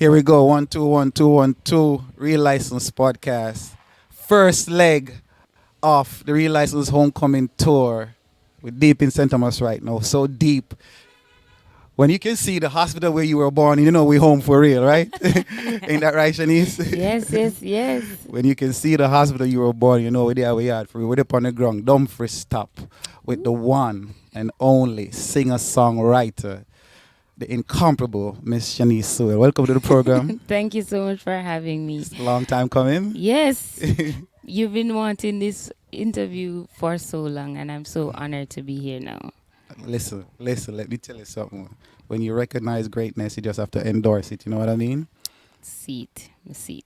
Here we go. 1, 2, 1, 2, 1, 2. Real License Podcast. First leg of the Real License Homecoming Tour. We're deep in St. Thomas right now. So deep. When you can see the hospital where you were born, you know we're home for real, right? Ain't that right, Shanice? Yes. When you can see the hospital you were born, you know we're there, we are for real. We're up on the ground. Dumfries stop with the one and only singer-songwriter, the incomparable Miss Shanice Sewell. Welcome to the program. Thank you so much for having me. It's a long time coming. Yes, you've been wanting this interview for so long, and I'm so honored to be here now. Listen, let me tell you something. When you recognize greatness, you just have to endorse it. You know what I mean? Seat.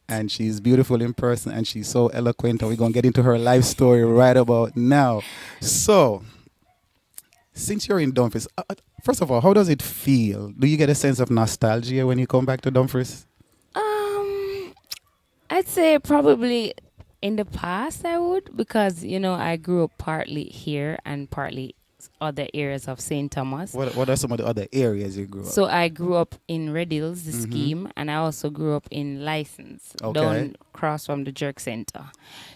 And she's beautiful in person, and she's so eloquent, and we're going to get into her life story right about now. So, since you're in Dumfries, first of all, how does it feel? Do you get a sense of nostalgia when you come back to Dumfries? I'd say probably in the past I would, because I grew up partly here and partly other areas of St. Thomas. What are some of the other areas you grew up? So I grew up in Red Hills, the scheme, and I also grew up in License, down across from the Jerk Center.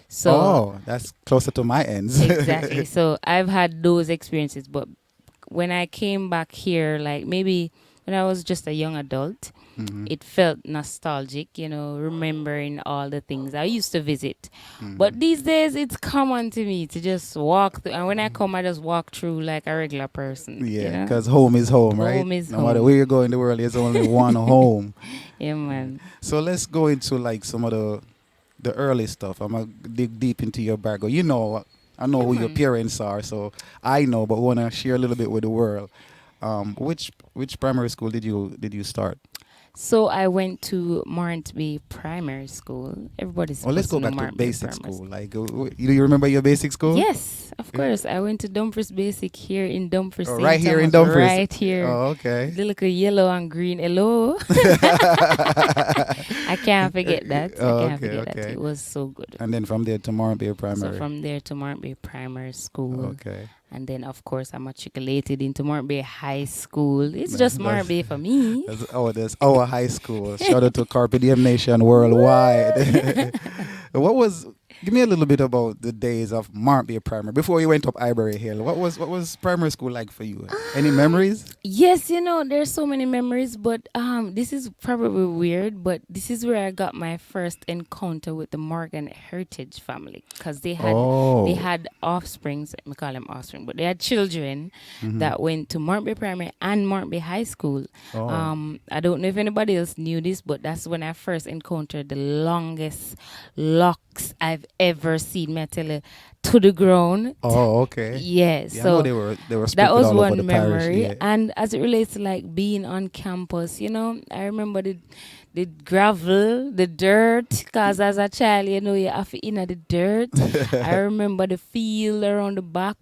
So that's closer to my ends. exactly. So I've had those experiences, but when I came back here, like maybe when I was just a young adult, it felt nostalgic, remembering all the things I used to visit. But these days, it's common to me to just walk through. And when I come, I just walk through like a regular person. Yeah, because home is home, right? Home is no home. matter where you go in the world, there's only one home. Yeah, man. So let's go into like some of the early stuff. I'm going to dig deep into your background. I know who your parents are, so I know, but want to share a little bit with the world. Which primary school did you start? So I went to Morantby Primary School. Everybody's let's go back to Morantby basic Primary school. Like, do you remember your basic school? Yes, of course. I went to Dumfries Basic here in Dumfries. Oh, St. right here in Thomas, Dumfries. Right here. Oh, okay. The little yellow and green. Hello. I can't forget that. That. It was so good. And then from there to Morantby Primary. So from there to Morantby Primary School. Okay. And then, of course, I matriculated into Morantby High School. It's just Morantby for me. That's our high school. Shout out to Carpe Diem Nation worldwide. Give me a little bit about the days of Morantby Primary before you went up Ivory Hill. What was primary school like for you? Any memories? Yes, there's so many memories, but this is probably weird, but this is where I got my first encounter with the Morgan Heritage family, because they had offspring. We call them offspring, but they had children that went to Morantby Primary and Morantby High School. I don't know if anybody else knew this, but that's when I first encountered the longest locks I've ever seen. Me I tell you, to the ground. Oh, okay. Yes. Yeah, so they were that was all over one the memory. parish, yeah. And as it relates to like being on campus, I remember the gravel, the dirt, because as a child, you have to in the dirt. I remember the field around the back,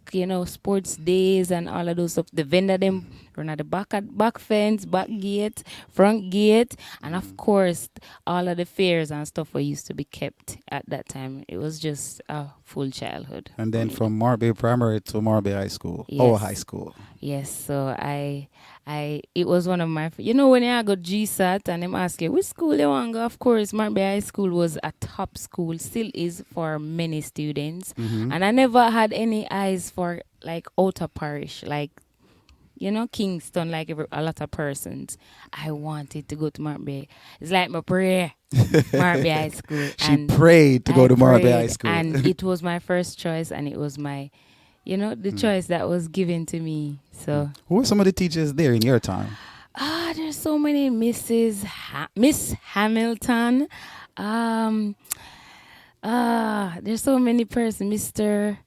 sports days and all of those stuff. The vendor them run at the back fence, back gate, front gate, and of course all of the fairs and stuff were used to be kept at that time. It was just a full childhood. And then from Morantby Primary to Morantby High School, Yes. high school. Yes, so it was one of my, when I got GSAT and them ask you, which school you want to go? Of course, Morantby High School was a top school, still is for many students. And I never had any eyes for like outer parish, like, Kingston, like a lot of persons. I wanted to go to Morantby. It's like my prayer, Morantby High School. She prayed to go to Morantby High School. And it was my first choice, and it was my, the choice that was given to me. So, who were some of the teachers there in your time? There's so many Miss Hamilton. There's so many persons. Mr.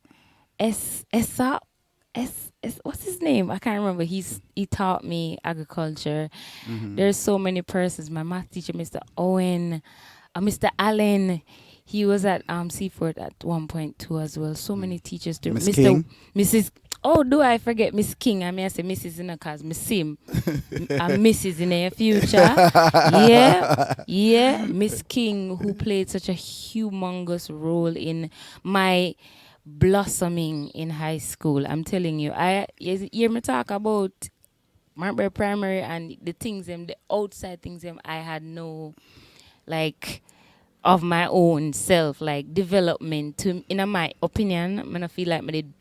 What's his name? I can't remember. He taught me agriculture. There's so many persons. My math teacher, Mr. Owen, Mr. Allen. He was at Seaford at 1.2 as well. So many teachers too. Miss King? Mrs. Oh, do I forget Miss King? I say Mrs. in a cause Miss Sim. And Mrs. in the future. Yeah. Miss King, who played such a humongous role in my blossoming in high school. I'm telling you, you hear me talk about Marbury Primary and the things them, the outside things them, I had no like of my own self, like development. To in my opinion, I feel like me did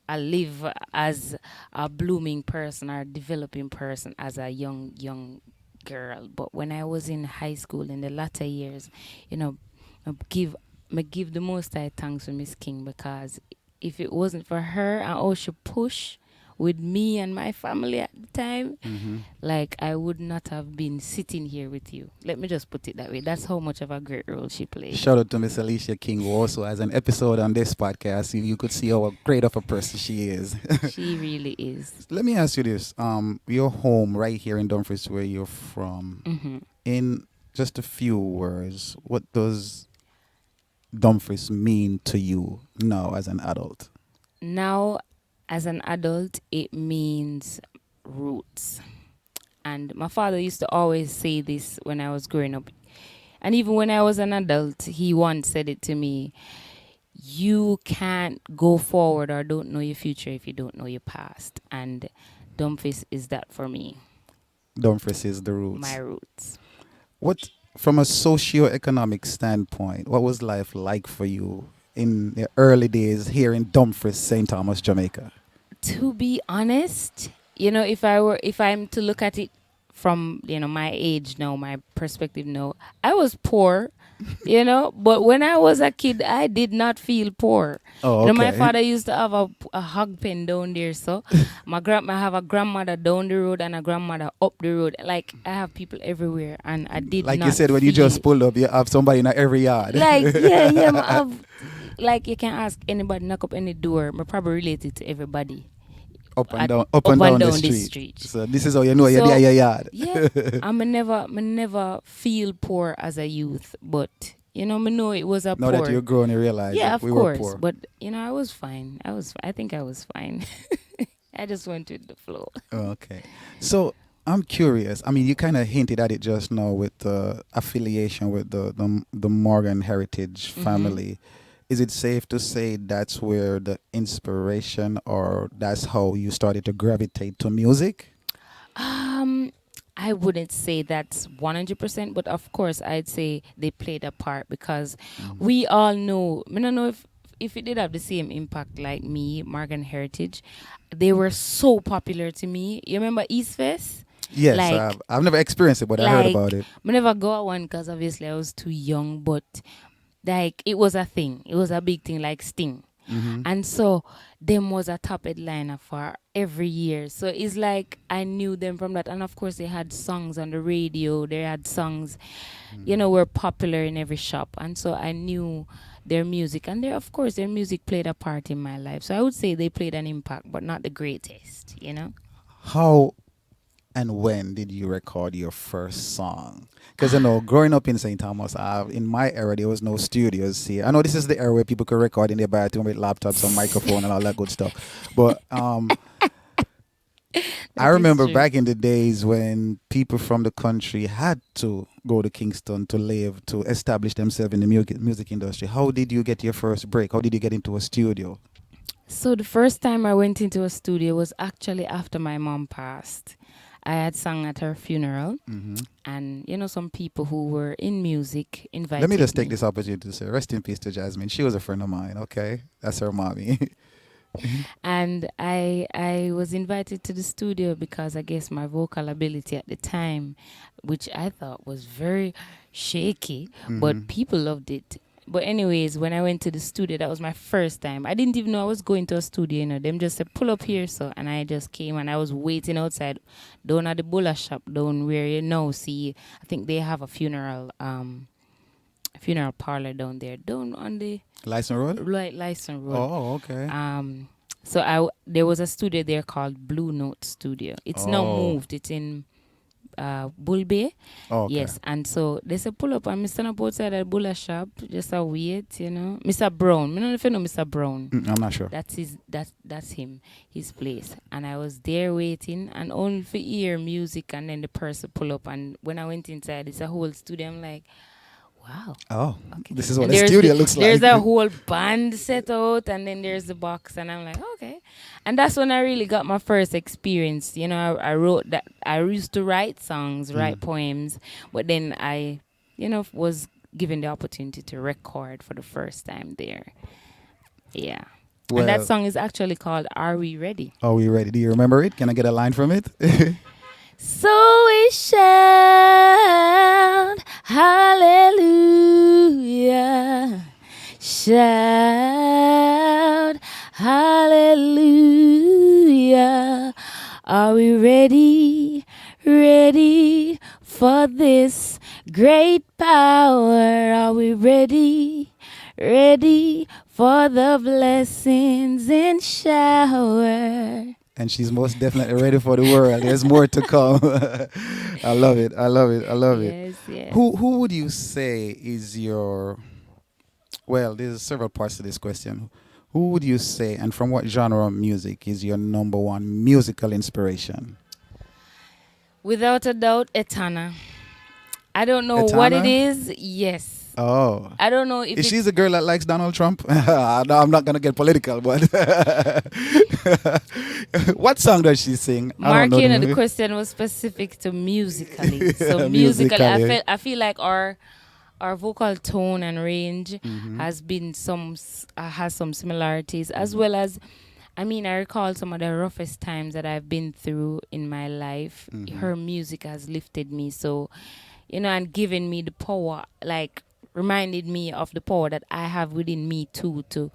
I live as a blooming person or developing person as a young girl. But when I was in high school in the latter years, you know, I give the most I thanks to Miss King, because if it wasn't for her and how she push with me and my family at the time, Mm-hmm. like I would not have been sitting here with you. Let me just put it that way. That's how much of a great role she played. Shout out to Miss Alicia King, who also has an episode on this podcast. You could see how great of a person she is. She really is. Let me ask you this: your home right here in Dumfries, where you're from. Hmm. In just a few words, what does Dumfries mean to you now as an adult? Now, as an adult, it means roots. And my father used to always say this when I was growing up. And even when I was an adult, he once said it to me: you can't go forward or don't know your future if you don't know your past. And Dumfries is that for me, Dumfries is the my roots. roots. What, from a socio-economic standpoint, what was life like for you in the early days here in Dumfries, St. Thomas, Jamaica? To be honest, if I'm to look at it from, my age now, my perspective now, I was poor, but when I was a kid, I did not feel poor. Oh, My okay. father used to have a hog pen down there, so I have a grandmother down the road and a grandmother up the road. Like, I have people everywhere, and I did Like you not said, when you feel just pulled up, you have somebody in every yard. like, yeah, I have, like, you can ask anybody, knock up any door. I probably related to everybody at Up up and and down the down this street. street. So this is how you know you're So there, your yard. yeah, I never feel poor as a youth, but me know it was a Now that you're poor. grown, you realize Yeah, that of we were course, poor. but I was fine. I think I was fine. I just went with the flow. Okay. So I'm curious. I mean, you kind of hinted at it just now with the affiliation with the Morgan Heritage Hmm. family. Is it safe to say that's where the inspiration, or that's how you started to gravitate to music? Um, I wouldn't say that's 100%, but of course, I'd say they played a part, because Mhm. we all know. I don't know if it did have the same impact like me, Morgan Heritage. They were so popular to me. You remember East Fest? Yes, Like, I've never experienced it, but I heard about it. I never go at one because obviously I was too young, but like it was a thing. It was a big thing, like Sting. Hmm. And so them was a top headliner for every year. So it's like I knew them from that. And of course they had songs on the radio. They had songs, were popular in every shop. And so I knew their music. And of course their music played a part in my life. So I would say they played an impact, but not the greatest. How and when did you record your first song? Because growing up in St. Thomas, in my era, there was no studios here. I know this is the era where people could record in their bathroom with laptops and microphone and all that good stuff. But I That is remember true. back in the days when people from the country had to go to Kingston to live, to establish themselves in the music industry. How did you get your first break? How did you get into a studio? So the first time I went into a studio was actually after my mom passed. I had sung at her funeral, Hmm. and some people who were in music Let me invited just take me. this opportunity to say rest in peace to Jasmine. She was a friend of mine, okay? That's her mommy. And I was invited to the studio because I guess my vocal ability at the time, which I thought was very shaky, Hmm. but people loved it. But anyways, when I went to the studio, that was my first time. I didn't even know I was going to a studio, Them just said, pull up here, so. And I just came and I was waiting outside down at the Bulla shop down where see, I think they have a funeral parlor down there, down on the License Road? License Road. Oh, okay. So there was a studio there called Blue Note Studio. It's now Oh, moved. It's in Bull Bay. oh, okay. Yes, and so they said pull up, and Mr. Up outside at Bulla shop, just a wait. Mr. Brown. I don't know if you know Mr. Brown. I'm not sure. That's him, his place. And I was there waiting, and only for hear music, and then the person pull up. And when I went inside, it's a whole studio. I'm like, Wow. Oh, Okay. this is what And a studio looks there's like. a whole band set out, and then there's the box, and I'm like, okay. And that's when I really got my first experience. You know, I wrote that. I used to write songs, write poems, but then I, was given the opportunity to record for the first time there. Yeah. And that Well, song is actually called "Are We Ready?" are we ready? Do you remember it? Can I get a line from it? So we shout hallelujah, shout hallelujah. Are we ready, ready for this great power? Are we ready, ready for the blessings in shower? And she's most definitely ready for the world. There's more to come. I love it. I love it. I love it. Yes, yes. Who would you say is your, well, there's several parts to this question. Who would you say, and from what genre of music, is your number one musical inspiration? Without a doubt, Etana. I don't know what it Etana? is. Yes. Oh. I don't know if Is she it's the girl that likes Donald Trump? No, I'm not going to get political, but what song does she sing? I don't Mark, know the question was specific to musically. So musically, Musically. I feel like our vocal tone and range has been has some similarities, as well as, I mean, I recall some of the roughest times that I've been through in my life. Her music has lifted me, so, and given me the power, like reminded me of the power that I have within me too, to,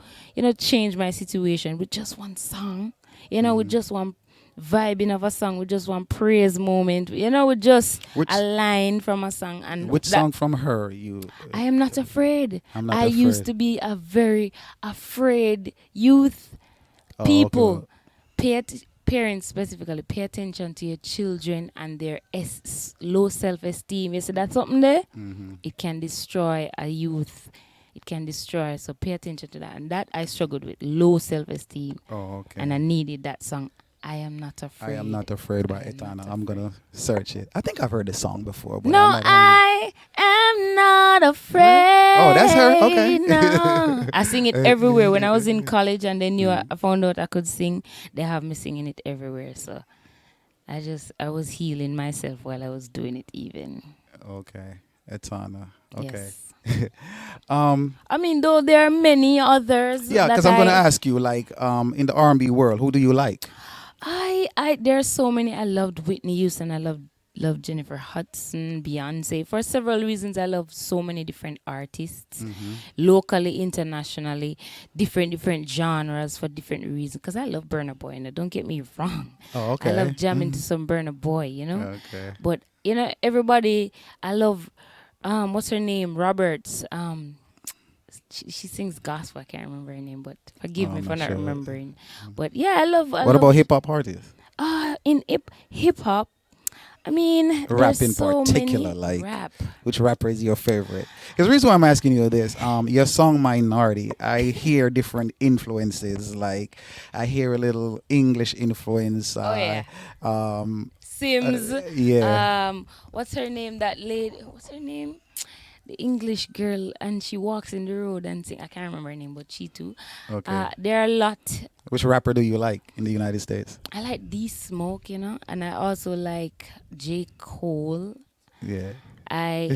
change my situation with just one song, with just one vibing of a song, with just one praise moment, with just Which a line from a song. And which that, song from her you? I am not afraid. I'm not I afraid. used to be a very afraid youth. Oh, People, okay. parents specifically, pay attention to your children and their low self-esteem. You see that something there? It can destroy a youth. It can destroy. So pay attention to that. And that I struggled with, low self-esteem. Oh, okay. And I needed that song, I Am Not Afraid. I am not afraid by I Am Etana. Not I'm Afraid. gonna search it. I think I've heard the song before, but No, I might only. I am not afraid. Oh, that's her. Okay. No. I sing it everywhere. When I was in college and they knew I found out I could sing, they have me singing it everywhere. So I was healing myself while I was doing it even. Okay, Etana. Okay. Yes. I mean, though there are many others. Yeah, because I'm gonna ask you, like, in the R&B world, who do you like? There are so many. I loved Whitney Houston. I loved Jennifer Hudson, Beyonce. For several reasons, I love so many different artists, locally, internationally, different genres for different reasons. Because I love Burna Boy, and don't get me wrong. Oh, okay. I love jamming to some Burna Boy, Okay. But everybody. I love. What's her name? Roberts. She sings gospel. I can't remember her name, but forgive me I'm for not not sure. remembering. But yeah, I love. What about hip hop artists? In hip hop, I mean, Rap there's in so particular, many like rap. which rapper is your favorite? Because the reason why I'm asking you this, your song Minority, I hear different influences. Like I hear a little English influence. Oh yeah, Sims. Yeah. What's her name? That lady. What's her name? The English girl, and she walks in the road and sing. I can't remember her name, but she too. Okay. There are a lot. Which rapper do you like in the United States? I like D Smoke, and I also like J Cole. Yeah. I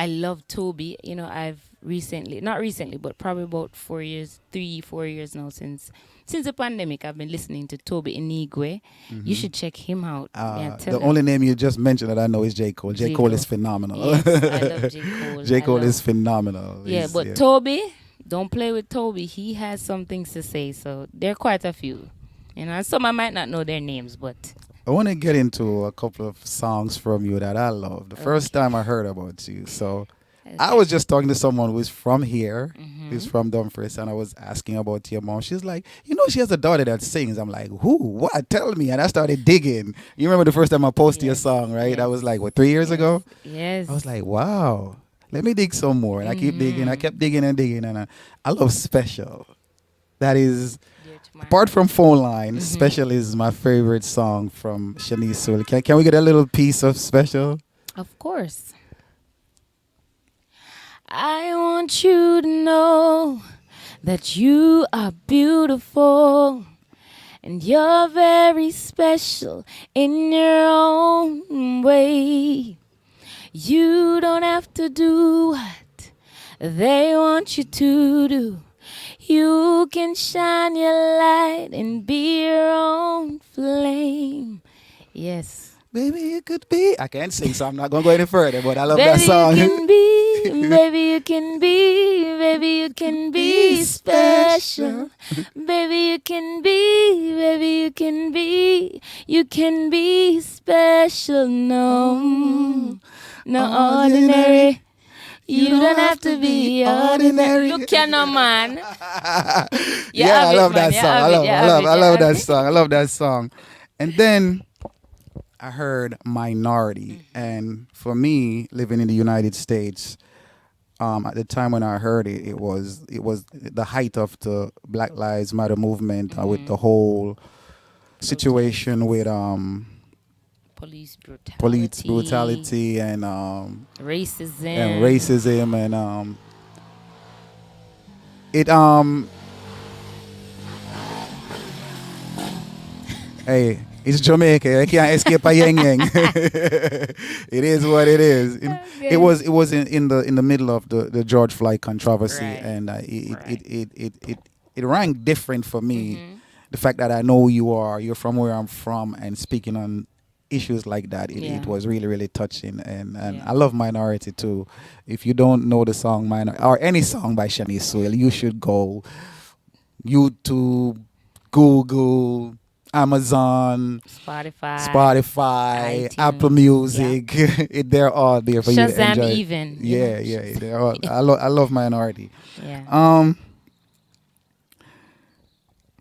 love Toby. I've not recently, but probably about 3-4 years now since the pandemic. I've been listening to Toby Inigwe. You should check him out. The only name you just mentioned that I know is J. Cole. J. Cole is phenomenal. Yes, I love J. Cole. J. Cole is phenomenal. Yeah, but Toby, don't play with Toby. He has some things to say. So there are quite a few. Some I might not know their names, but I want to get into a couple of songs from you that I love. The first time I heard about you, so I was just talking to someone who's from here, who's from Dumfries, and I was asking about your mom. She's like, she has a daughter that sings. I'm like, who? What? Tell me. And I started digging. You remember the first time I posted your song, right? That was like, 3 years ago? Yes. I was like, wow. Let me dig some more. And I keep digging. I kept digging and digging. And I love Special. That is... Apart from Phone Line, Special is my favorite song from SHANICE SEWELL. Can we get a little piece of Special? Of course. I want you to know that you are beautiful and you're very special in your own way. You don't have to do what they want you to do. You can shine your light and be your own flame. Yes. Baby, it could be. I can't sing, so I'm not going to go any further, but I love that Baby, song. you can be, baby, you can be, baby, you can be special. Baby, you can be, baby, you can be special. No, no ordinary. You don't have to be ordinary. Look here, no man. Yeah, I love that You song. have it, you have it, I you love have that it. song. I love that song. And then I heard Minority, and for me, living in the United States, at the time when I heard it, it was the height of the Black Lives Matter movement, with the whole situation with Police police brutality, brutality and racism. racism and it hey, it's Jamaica. I can't escape a yang yang. It is what it is. Okay. It was in the middle of the George Floyd controversy, Right. and Right. it rang different for me. Mm-hmm. The fact that I know you're from where I'm from, and speaking on issues like that, Yeah. it was really really touching, and Yeah. I love Minority too. If you don't know the song Minority or any song by SHANICE SEWELL, you should go YouTube, Google, Amazon, Spotify, iTunes, Apple Music. They're all there for you to Shazam enjoy. even. you Yeah, know. yeah. They're all, I love Minority. Yeah.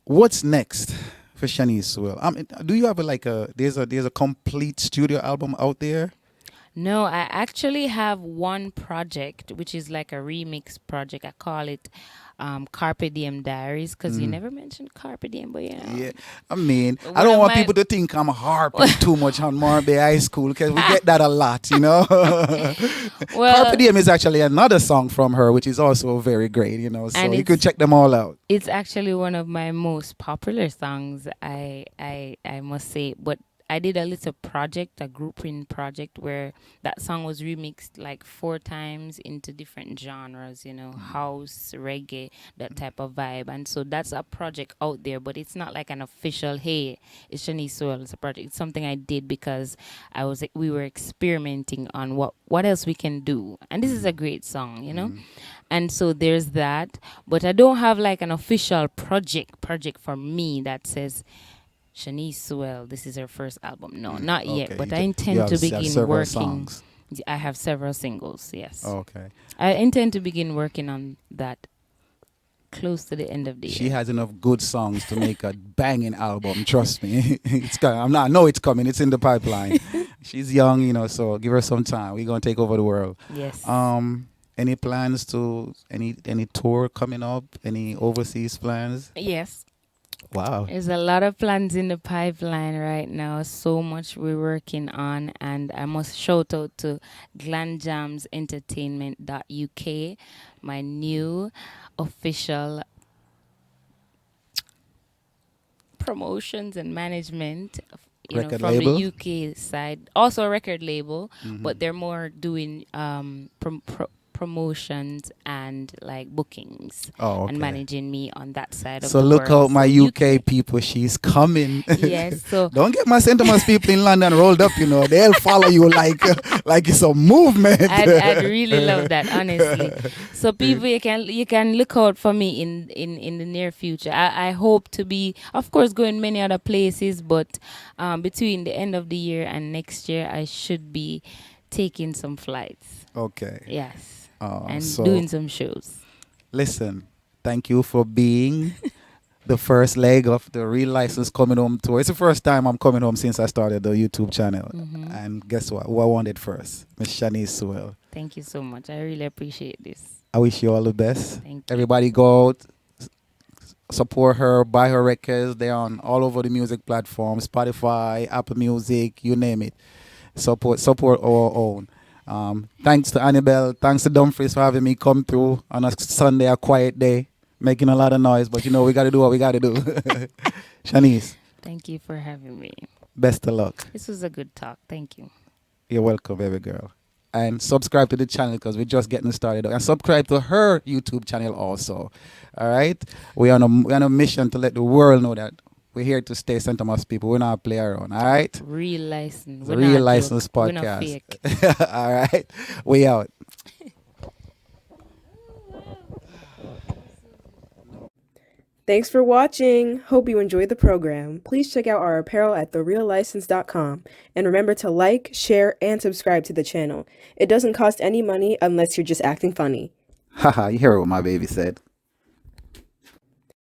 What's next for SHANICE SEWELL? Do you have there's a complete studio album out there? No, I actually have one project, which is like a remix project. I call it Carpe Diem Diaries, because you never mentioned Carpe Diem, but Yeah, I mean, I One don't of want my- people to think I'm harping too much on Marby High School, because we get that a lot, you know. Well, Carpe Diem is actually another song from her, which is also very great, you know. So And you it's- could check them all out. it's actually one of my most popular songs, I must say. But I did a little project, a grouping project, where that song was remixed like 4 times into different genres, house, reggae, that type of vibe. And so that's a project out there, but it's not like an official, hey, it's SHANICE SEWELL, it's a project. It's something I did because we were experimenting on what else we can do. And this is a great song, And so there's that, but I don't have like an official project for me that says SHANICE SEWELL, this is her first album. No, not yet, Okay, but you I you intend have to several begin working. songs. I have several singles, yes. Okay. I intend to begin working on that close to the end of the She year. has enough good songs to make a banging album. Trust me, it's coming. I know it's coming. It's in the pipeline. She's young, so give her some time. We're gonna take over the world. Yes. Any plans to any tour coming up? Any overseas plans? Yes. Wow. There's a lot of plans in the pipeline right now. So much we're working on. And I must shout out to glanjamsentertainment.uk, my new official promotions and management, Record from label? the UK side. Also a record label, but they're more doing promotions and like bookings Oh, okay. and managing me on that side of So the look world. out, my So UK people. She's coming. Yes, so Don't get my sentiments people in London rolled up. They'll follow you like it's a movement. I'd really love that, honestly. So people, you can look out for me in the near future. I hope to be, of course, going many other places, but between the end of the year and next year, I should be taking some flights. Okay. Yes. And So doing some shows. listen, thank you for being the first leg of the Real License Coming Home tour. It's the first time I'm coming home since I started the YouTube channel. And guess what? Who I wanted first? Miss SHANICE SEWELL. Thank you so much. I really appreciate this. I wish you all the best. Thank you. Everybody go out, support her, buy her records. They're on all over the music platforms, Spotify, Apple Music, you name it. Support our own. Thanks to Annabelle. Thanks to Dumfries for having me come through on a Sunday, a quiet day, making a lot of noise. But you know, we got to do what we got to do. Shanice, Thank you for having me. best of luck. This was a good talk. Thank you. You're welcome, baby girl. And subscribe to the channel because we're just getting started. And subscribe to her YouTube channel also. All right? We're on a mission to let the world know that we're here to stay St. Thomas people. We're not play around. All right? Real license. It's We're a real not license joke. We're not podcast. fake. All right? We out. Thanks for watching. Hope you enjoyed the program. Please check out our apparel at thereallicense.com. And remember to like, share, and subscribe to the channel. It doesn't cost any money unless you're just acting funny. Haha, you hear what my baby said.